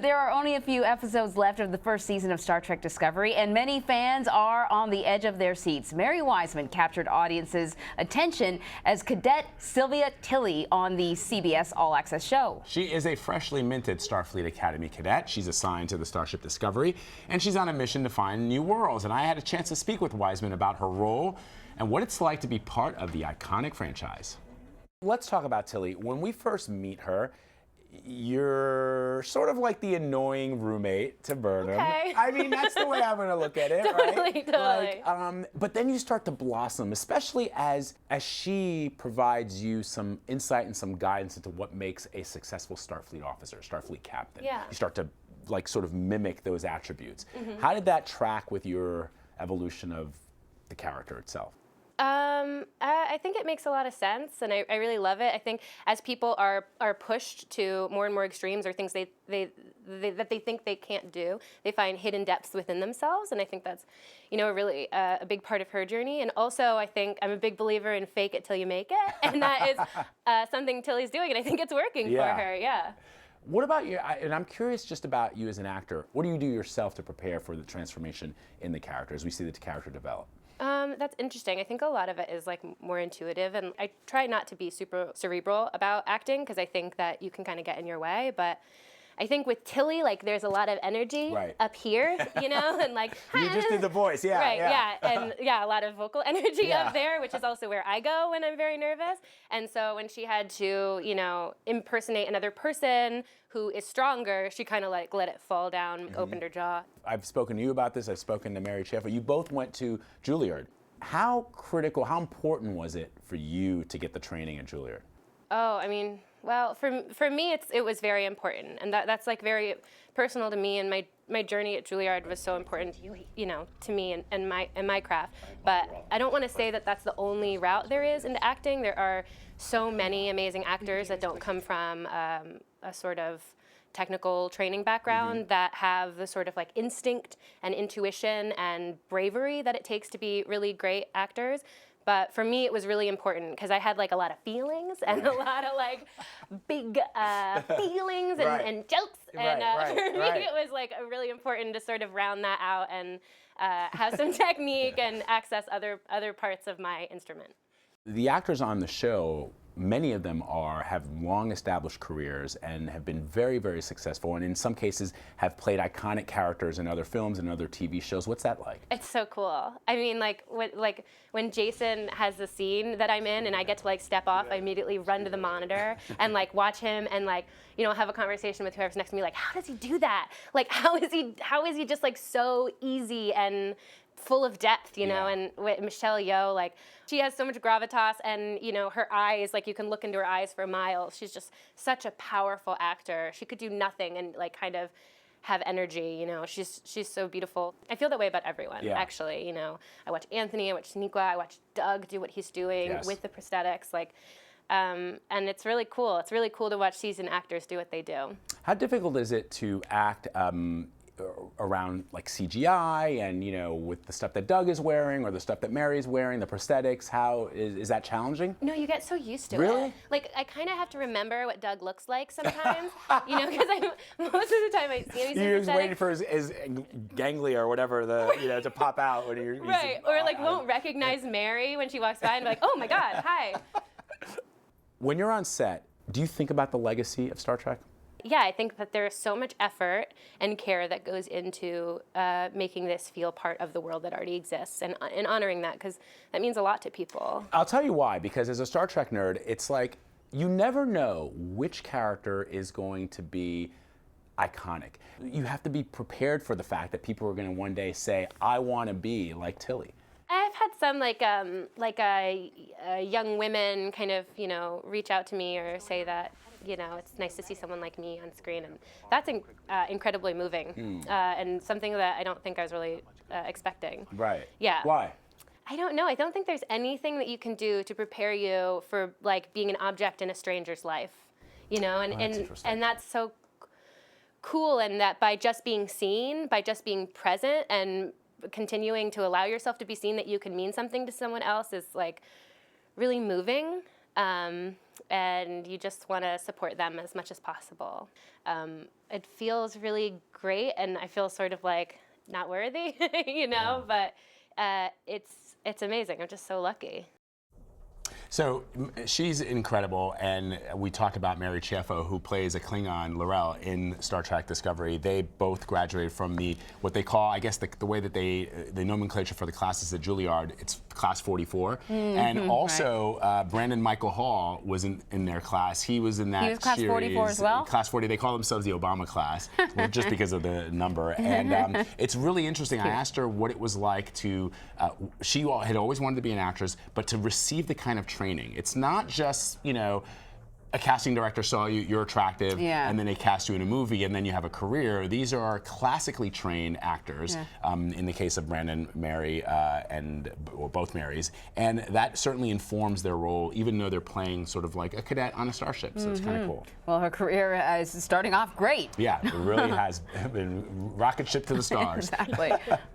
There are only a few episodes left of the first season of Star Trek Discovery, and many fans are on the edge of their seats. Mary Wiseman captured audiences' attention as Cadet Sylvia Tilly on the CBS All Access show. She is a freshly minted Starfleet Academy cadet. She's assigned to the Starship Discovery, and she's on a mission to find new worlds. And I had a chance to speak with Wiseman about her role and what it's like to be part of the iconic franchise. Let's talk about Tilly. When we first meet her, you're sort of like the annoying roommate to Burnham. Okay. I mean, that's the way I'm going to look at it, Totally. right? But then you start to blossom, especially as she provides you some insight and some guidance into what makes a successful Starfleet officer, Starfleet captain. Yeah. You start to like sort of mimic those attributes. How did that track with your evolution of the character itself? I think it makes a lot of sense, and I really love it. I think as people are pushed to more and more extremes or things that they think they can't do, they find hidden depths within themselves, and I think that's, a really a big part of her journey. And also, I think I'm a big believer in fake it till you make it, and that is something Tilly's doing, and I think it's working for her. Yeah. What about you? And I'm curious just about you as an actor. What do you do yourself to prepare for the transformation in the character as we see the character develop? That's interesting. I think a lot of it is like more intuitive, and I try not to be super cerebral about acting because I think that you can kind of get in your way. But I think with Tilly, like there's a lot of energy up here, and like you just did the voice, and a lot of vocal energy up there, which is also where I go when I'm very nervous. And so when she had to, impersonate another person who is stronger, she kind of like let it fall down, opened her jaw. I've spoken to you about this. I've spoken to Mary Chaffee. You both went to Juilliard. How critical, how important was it for you to get the training at Juilliard? Oh, I mean, well, for me, it was very important, and that's like very personal to me, and my journey at Juilliard was so important, to me and my craft. But I don't want to say that that's the only route there is into acting. There are so many amazing actors that don't come from a sort of technical training background that have the sort of like instinct and intuition and bravery that it takes to be really great actors. But for me, it was really important because I had like a lot of feelings and a lot of like big feelings and jokes. And for me, it was like really important to sort of round that out and have some technique and access other parts of my instrument. The actors on the show, many of them have long established careers and have been very, very successful, and in some cases have played iconic characters in other films and other TV shows. What's that like? It's so cool. I mean, like when Jason has the scene that I'm in and I get to like step off, I immediately run to the monitor and like watch him and like, have a conversation with whoever's next to me, like, how does he do that? Like, how is he just like so easy and full of depth, and with Michelle Yeoh, like, she has so much gravitas, and, her eyes, like, you can look into her eyes for miles. She's just such a powerful actor. She could do nothing and, like, kind of have energy, She's so beautiful. I feel that way about everyone, actually, I watch Anthony, I watch Sonequa, I watch Doug do what he's doing with the prosthetics, like, and it's really cool. It's really cool to watch seasoned actors do what they do. How difficult is it to act around like CGI and with the stuff that Doug is wearing or the stuff that Mary's wearing, the prosthetics? How is that challenging? No, you get so used to really? it. Like, I kind of have to remember what Doug looks like sometimes, because most of the time I see him. You're just waiting for his ganglia or whatever to pop out when you're right, or like won't recognize Mary when she walks by and be like, oh my God, hi. When you're on set, do you think about the legacy of Star Trek? Yeah, I think that there's so much effort and care that goes into making this feel part of the world that already exists and honoring that, because that means a lot to people. I'll tell you why, because as a Star Trek nerd, it's like you never know which character is going to be iconic. You have to be prepared for the fact that people are going to one day say, I want to be like Tilly. I've had some young women kind of, reach out to me or say that, it's nice to see someone like me on screen, and that's incredibly moving and something that I don't think I was really expecting. Right. Yeah. Why? I don't know. I don't think there's anything that you can do to prepare you for like being an object in a stranger's life, and that's so cool, and that by just being seen, by just being present and continuing to allow yourself to be seen, that you can mean something to someone else is like really moving. and you just want to support them as much as possible. It feels really great, and I feel sort of like not worthy, you know, but it's amazing. I'm just so lucky. So she's incredible, and we talked about Mary Chieffo, who plays a Klingon, L'Rell, in Star Trek Discovery. They both graduated from what they call, I guess, the way that the nomenclature for the class is the Juilliard. It's class 44, and also Brandon Michael Hall was in their class. He was in that He was class series, 44 as well? Class 40. They call themselves the Obama class, just because of the number. And it's really interesting. I asked her what it was like to. She had always wanted to be an actress, but to receive the kind of training. It's not just, you know, a casting director saw you, you're attractive, and then they cast you in a movie, and then you have a career. These are classically trained actors, in the case of Brandon, Mary, or both Marys, and that certainly informs their role, even though they're playing sort of like a cadet on a starship, so it's kind of cool. Well, her career is starting off great. Yeah, it really has been rocket ship to the stars. Exactly.